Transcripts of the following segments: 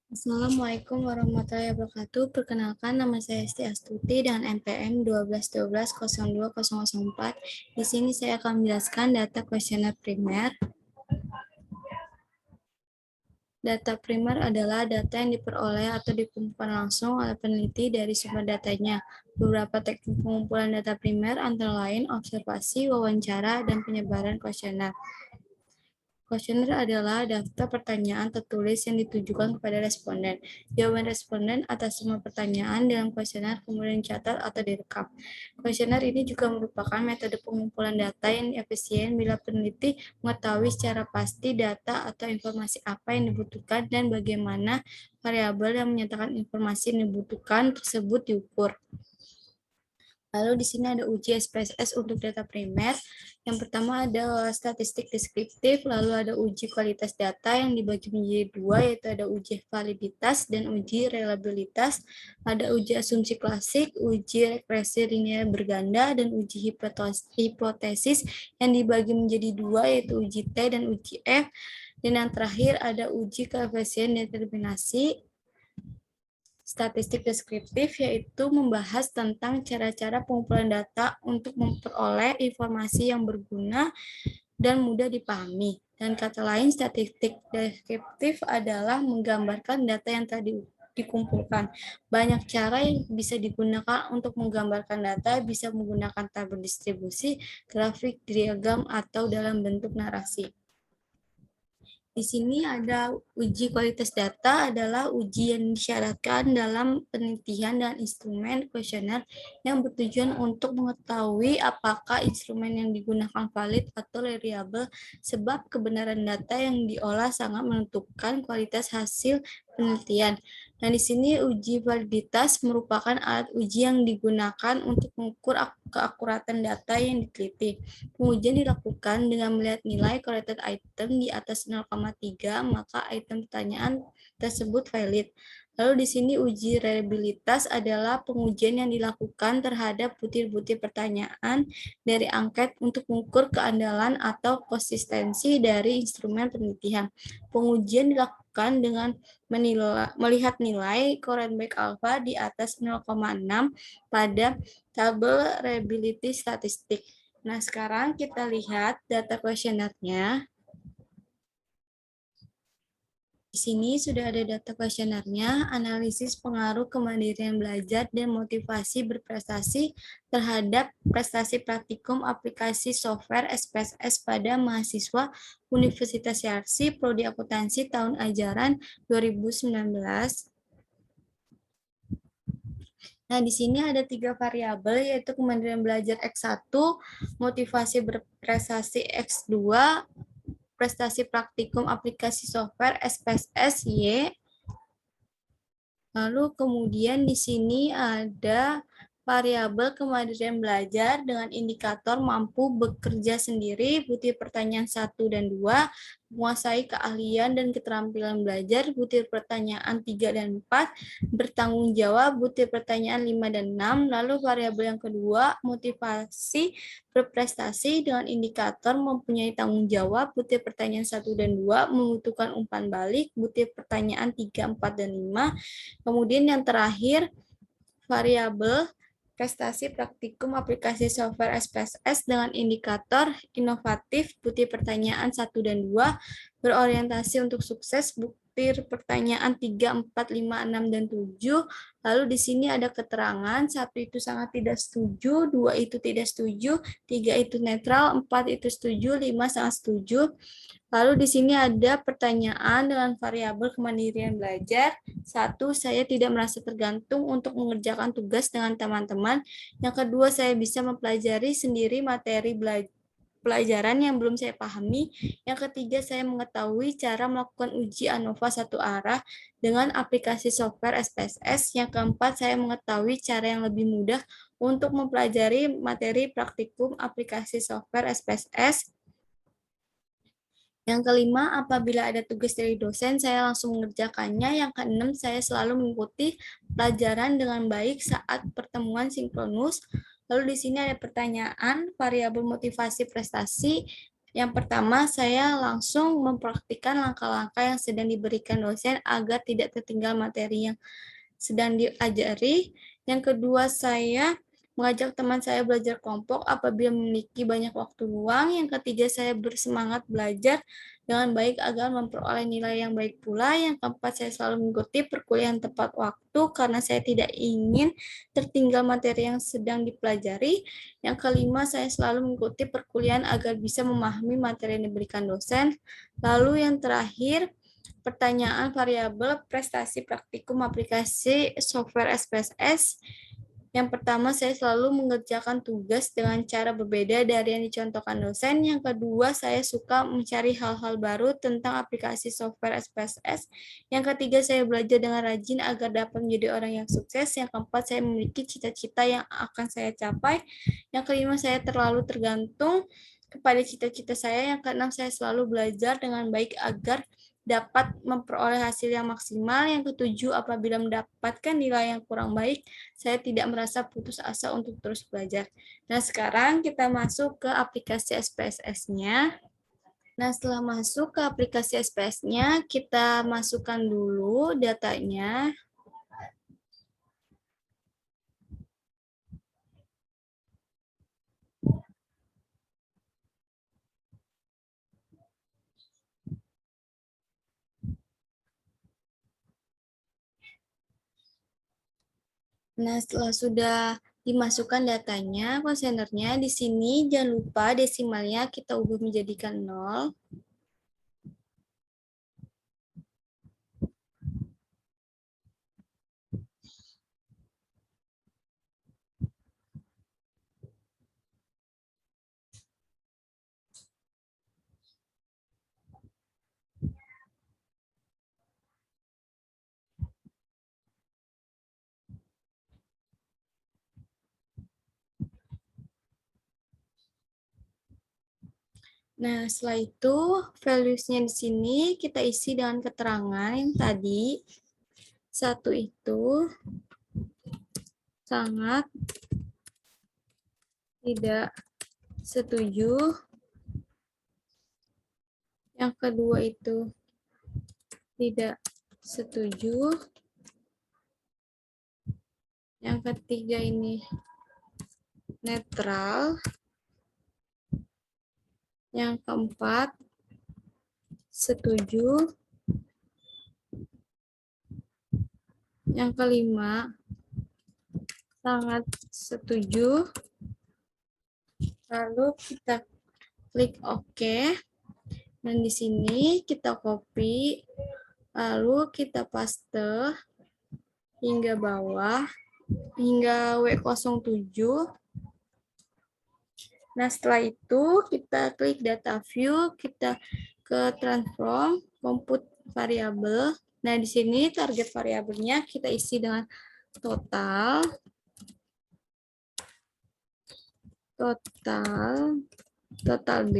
Assalamualaikum warahmatullahi wabarakatuh. Perkenalkan, nama saya Esti Astuti dengan NPM 1212020004. Di sini saya akan menjelaskan data kuesioner primer. Data primer adalah data yang diperoleh atau dikumpulkan langsung oleh peneliti dari sumber datanya. Beberapa teknik pengumpulan data primer antara lain observasi, wawancara, dan penyebaran kuesioner. Kuesioner adalah daftar pertanyaan tertulis yang ditujukan kepada responden. Jawaban responden atas semua pertanyaan dalam kuesioner kemudian dicatat atau direkam. Kuesioner ini juga merupakan metode pengumpulan data yang efisien bila peneliti mengetahui secara pasti data atau informasi apa yang dibutuhkan dan bagaimana variabel yang menyatakan informasi yang dibutuhkan tersebut diukur. Lalu di sini ada uji SPSS untuk data primer. Yang pertama ada statistik deskriptif, lalu ada uji kualitas data yang dibagi menjadi dua, yaitu ada uji validitas dan uji reliabilitas. Ada uji asumsi klasik, uji regresi linear berganda, dan uji hipotesis yang dibagi menjadi dua, yaitu uji T dan uji F. Dan yang terakhir ada uji koefisien determinasi statistik deskriptif, yaitu membahas tentang cara-cara pengumpulan data untuk memperoleh informasi yang berguna dan mudah dipahami. Dan kata lain, statistik deskriptif adalah menggambarkan data yang tadi dikumpulkan. Banyak cara yang bisa digunakan untuk menggambarkan data, bisa menggunakan tabel distribusi, grafik, diagram, atau dalam bentuk narasi. Di sini ada uji kualitas data adalah uji yang disyaratkan dalam penelitian dan instrumen kuesioner yang bertujuan untuk mengetahui apakah instrumen yang digunakan valid atau reliable, sebab kebenaran data yang diolah sangat menentukan kualitas hasil penelitian. Nah, di sini uji validitas merupakan alat uji yang digunakan untuk mengukur keakuratan data yang diteliti. Pengujian dilakukan dengan melihat nilai corrected item di atas 0,3, maka item pertanyaan tersebut valid. Lalu di sini uji reliabilitas adalah pengujian yang dilakukan terhadap butir-butir pertanyaan dari angket untuk mengukur keandalan atau konsistensi dari instrumen penelitian. Pengujian dilakukan dengan melihat nilai Corenberg alpha di atas 0,6 pada tabel reliability statistik. Nah, sekarang kita lihat data kuesionernya. Di sini sudah ada data kuesionernya, analisis pengaruh kemandirian belajar dan motivasi berprestasi terhadap prestasi praktikum aplikasi software SPSS pada mahasiswa Universitas Yarsi Prodi Akuntansi tahun ajaran 2019. Nah, di sini ada 3 variabel, yaitu kemandirian belajar X1, motivasi berprestasi X2, prestasi praktikum aplikasi software SPSS Y. Lalu kemudian di sini ada variabel kemandirian belajar dengan indikator mampu bekerja sendiri, butir pertanyaan 1 dan 2, menguasai keahlian dan keterampilan belajar, butir pertanyaan 3 dan 4, bertanggung jawab, butir pertanyaan 5 dan 6, lalu variabel yang kedua, motivasi berprestasi dengan indikator mempunyai tanggung jawab, butir pertanyaan 1 dan 2, membutuhkan umpan balik, butir pertanyaan 3, 4, dan 5, kemudian yang terakhir, variabel prestasi praktikum aplikasi software SPSS dengan indikator inovatif, butir pertanyaan 1 dan 2, berorientasi untuk sukses, butir pertanyaan 3, 4, 5, 6, dan 7. Lalu di sini ada keterangan, 1 itu sangat tidak setuju, 2 itu tidak setuju, 3 itu netral, 4 itu setuju, 5 sangat setuju. Lalu di sini ada pertanyaan dengan variabel kemandirian belajar. 1, saya tidak merasa tergantung untuk mengerjakan tugas dengan teman-teman. Yang kedua, saya bisa mempelajari sendiri materi pelajaran yang belum saya pahami. Yang ketiga, saya mengetahui cara melakukan uji ANOVA satu arah dengan aplikasi software SPSS. Yang keempat, saya mengetahui cara yang lebih mudah untuk mempelajari materi praktikum aplikasi software SPSS. Yang kelima, apabila ada tugas dari dosen, saya langsung mengerjakannya. Yang keenam, saya selalu mengikuti pelajaran dengan baik saat pertemuan sinkronus. Lalu di sini ada pertanyaan, variabel motivasi prestasi. Yang pertama, saya langsung mempraktikkan langkah-langkah yang sedang diberikan dosen agar tidak tertinggal materi yang sedang diajari. Yang kedua, saya mengajak teman saya belajar kelompok apabila memiliki banyak waktu luang. Yang ketiga, saya bersemangat belajar dengan baik agar memperoleh nilai yang baik pula. Yang keempat, saya selalu mengikuti perkuliahan tepat waktu karena saya tidak ingin tertinggal materi yang sedang dipelajari. Yang kelima, saya selalu mengikuti perkuliahan agar bisa memahami materi yang diberikan dosen. Lalu yang terakhir, pertanyaan variabel prestasi praktikum aplikasi software SPSS. Yang pertama, saya selalu mengerjakan tugas dengan cara berbeda dari yang dicontohkan dosen. Yang kedua, saya suka mencari hal-hal baru tentang aplikasi software SPSS. Yang ketiga, saya belajar dengan rajin agar dapat menjadi orang yang sukses. Yang keempat, saya memiliki cita-cita yang akan saya capai. Yang kelima, saya terlalu tergantung kepada cita-cita saya. Yang keenam, saya selalu belajar dengan baik agar dapat memperoleh hasil yang maksimal. Yang ketujuh, apabila mendapatkan nilai yang kurang baik, saya tidak merasa putus asa untuk terus belajar. Nah, sekarang kita masuk ke aplikasi SPSS-nya. Nah, setelah masuk ke aplikasi SPS-nya, kita masukkan dulu datanya. Nah, setelah sudah dimasukkan datanya, konsentnernya, di sini jangan lupa desimalnya kita ubah menjadikan 0. Nah, setelah itu values-nya di sini kita isi dengan keterangan yang tadi. Satu itu sangat tidak setuju. Yang kedua itu tidak setuju. Yang ketiga ini netral. Yang keempat setuju. Yang kelima sangat setuju. Lalu kita klik OK. Dan di sini kita copy, lalu kita paste hingga bawah, hingga W07. Nah, setelah itu kita klik data view, kita ke transform, compute variabel. Nah, di sini target variabelnya kita isi dengan total B,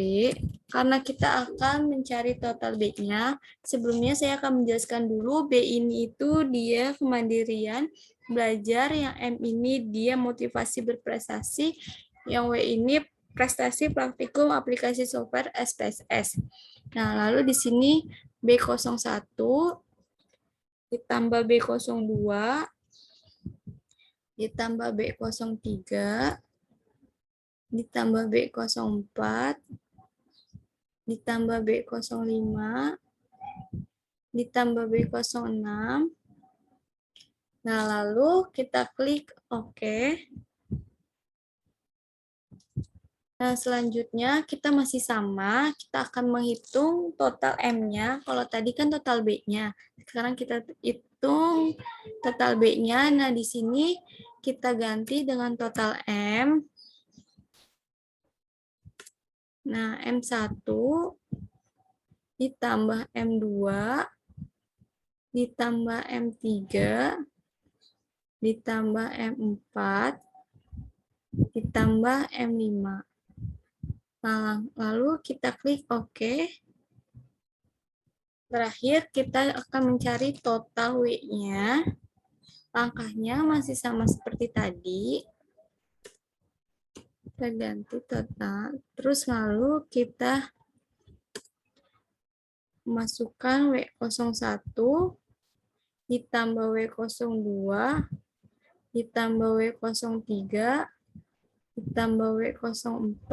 karena kita akan mencari total B-nya. Sebelumnya saya akan menjelaskan dulu B ini itu dia kemandirian belajar, yang M ini dia motivasi berprestasi, yang W ini prestasi praktikum aplikasi software SPSS. Nah, lalu di sini B01 ditambah B02 ditambah B03 ditambah B04 ditambah B05 ditambah B06. Nah, lalu kita klik OK. Nah, selanjutnya kita masih sama, kita akan menghitung total M-nya. Kalau tadi kan total B-nya. Sekarang kita hitung total B-nya. Nah, di sini kita ganti dengan total M. Nah, M1 ditambah M2 ditambah M3 ditambah M4 ditambah M5. Nah, lalu kita klik OK. Terakhir, kita akan mencari total W-nya. Langkahnya masih sama seperti tadi. Kita ganti total. Terus lalu kita masukkan W01 ditambah W02 ditambah W03 ditambah W04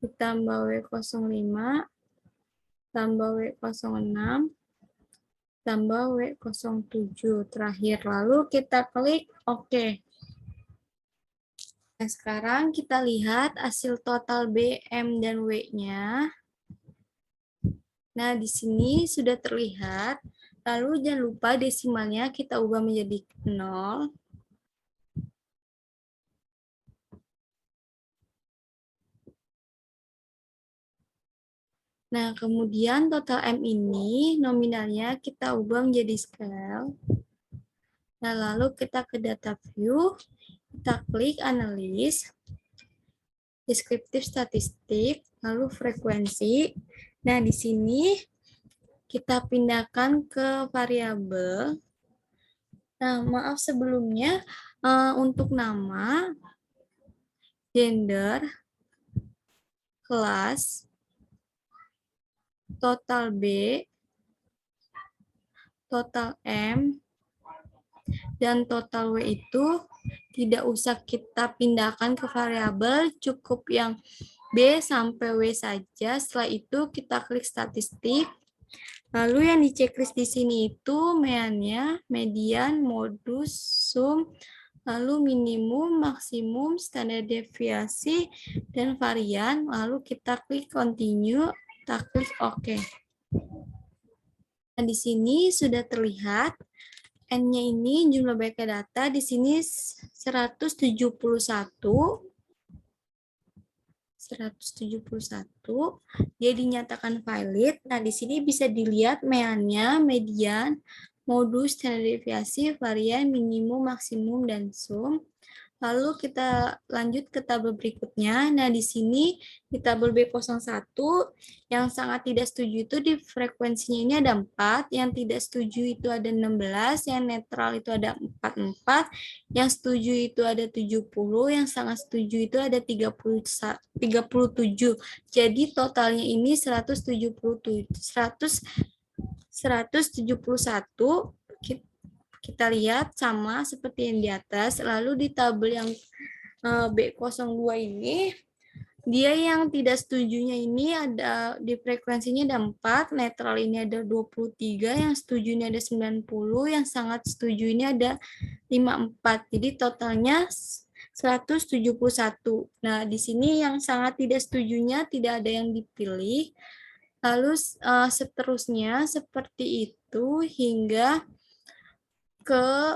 ditambah W05 tambah W06 tambah W07 terakhir. Lalu kita klik OK. Nah, sekarang kita lihat hasil total B, M, dan W-nya. Nah, di sini sudah terlihat. Lalu jangan lupa desimalnya kita ubah menjadi 0. Nah, kemudian total M ini nominalnya kita ubah menjadi scale. Nah, lalu kita ke data view, kita klik analis, deskriptif statistik, lalu frekuensi. Nah, di sini kita pindahkan ke variabel. Nah, maaf sebelumnya untuk nama, gender, kelas, total B, total M, dan total W itu tidak usah kita pindahkan ke variabel, cukup yang B sampai W saja. Setelah itu kita klik statistik. Lalu yang di checklist di sini itu meannya, median, modus, sum, lalu minimum, maksimum, standar deviasi, dan varian. Lalu kita klik continue, kita klik OK. Nah, di sini sudah terlihat N-nya ini jumlah byte data di sini 171. Dia dinyatakan valid. Nah, di sini bisa dilihat meannya, median, modus, standar deviasi, varian, minimum, maksimum, dan sum. Lalu kita lanjut ke tabel berikutnya. Nah, di sini di tabel B01 yang sangat tidak setuju itu di frekuensinya ini ada 4, yang tidak setuju itu ada 16, yang netral itu ada 44, yang setuju itu ada 70, yang sangat setuju itu ada 37. Jadi totalnya ini 171. Kita lihat sama seperti yang di atas. Lalu di tabel yang B02 ini, dia yang tidak setujunya ini ada di frekuensinya ada 4, netral ini ada 23, yang setuju ini ada 90, yang sangat setuju ini ada 54. Jadi totalnya 171. Nah, di sini yang sangat tidak setujunya tidak ada yang dipilih. Lalu seterusnya seperti itu hingga ke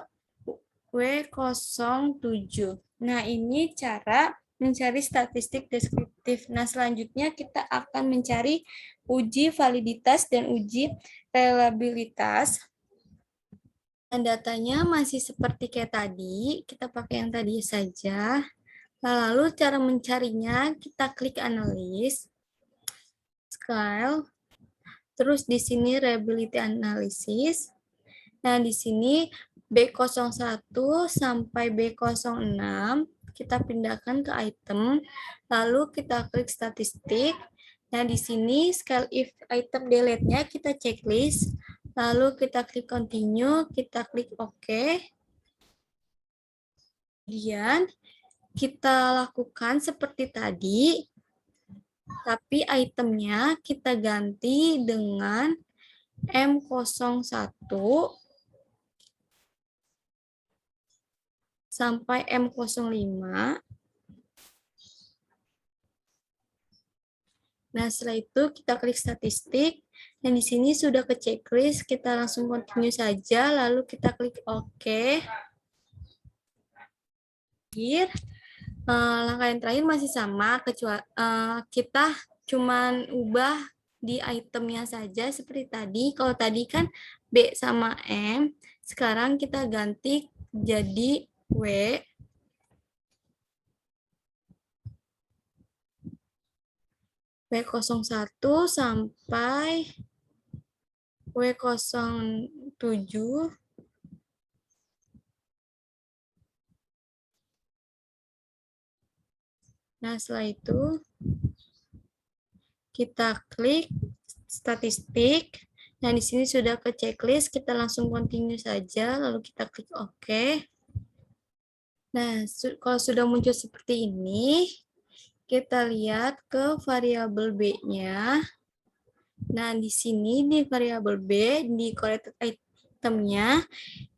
W07. Nah, ini cara mencari statistik deskriptif. Nah, selanjutnya kita akan mencari uji validitas dan uji reliabilitas. Dan datanya masih seperti kayak tadi, kita pakai yang tadi saja. Lalu cara mencarinya, kita klik analis, scale, terus di sini reliability analysis. Nah, di sini B01 sampai B06 kita pindahkan ke item, lalu kita klik statistik. Nah, di sini scale if item delete-nya kita checklist, lalu kita klik continue, kita klik OK. Kemudian kita lakukan seperti tadi, tapi itemnya kita ganti dengan M01 sampai M05. Nah, setelah itu kita klik statistik. Dan di sini sudah ke checklist, kita langsung continue saja, lalu kita klik OK. Langkah yang terakhir masih sama, kecuali kita cuman ubah di itemnya saja seperti tadi. Kalau tadi kan B sama M, sekarang kita ganti jadi W. W01 sampai W07. Nah, setelah itu kita klik statistik. Nah, di sini sudah ke checklist, kita langsung continue saja, lalu kita klik OK. Nah, kalau sudah muncul seperti ini, kita lihat ke variabel B-nya. Nah, di sini di variabel B, di collected itemnya,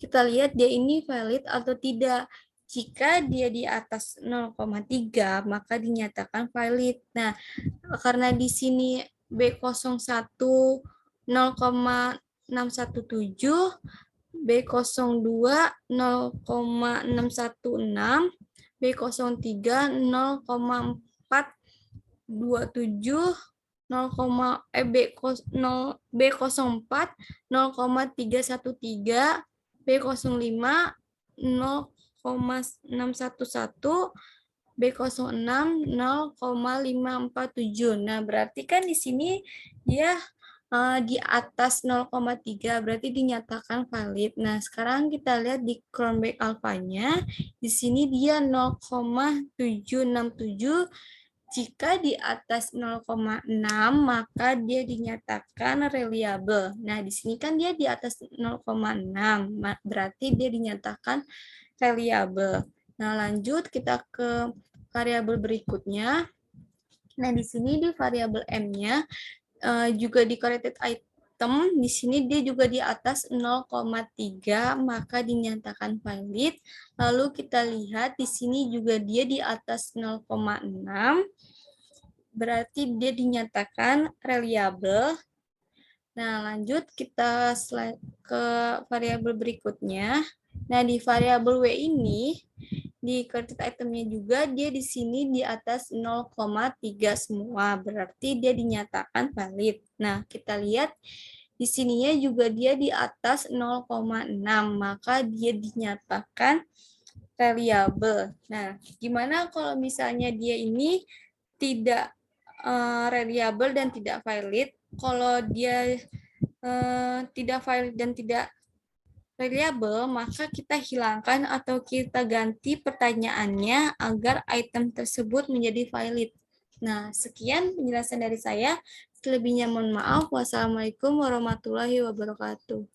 kita lihat dia ini valid atau tidak. Jika dia di atas 0,3, maka dinyatakan valid. Nah, karena di sini B01 0,617, B02 0,616, B03 0,427, B04 0,313, B05 0,611, B06 0,547. Nah, berarti kan di sini dia di atas 0,3, berarti dinyatakan valid. Nah, sekarang kita lihat di Cronbach alfanya, di sini dia 0,767. Jika di atas 0,6, maka dia dinyatakan reliable. Nah, di sini kan dia di atas 0,6, berarti dia dinyatakan reliable. Nah, lanjut kita ke variabel berikutnya. Nah, di sini di variabel M-nya juga di corrected item, di sini dia juga di atas 0,3, maka dinyatakan valid. Lalu kita lihat di sini juga dia di atas 0,6, berarti dia dinyatakan reliable. Nah, lanjut kita ke variabel berikutnya. Nah, di variabel W ini, di corrected itemnya juga, dia di sini di atas 0,3 semua. Berarti dia dinyatakan valid. Nah, kita lihat di sininya juga dia di atas 0,6. Maka dia dinyatakan reliable. Nah, gimana kalau misalnya dia ini tidak reliable dan tidak valid? Kalau dia tidak valid dan tidak reliable, maka kita hilangkan atau kita ganti pertanyaannya agar item tersebut menjadi valid. Nah, sekian penjelasan dari saya. Selebihnya mohon maaf. Wassalamualaikum warahmatullahi wabarakatuh.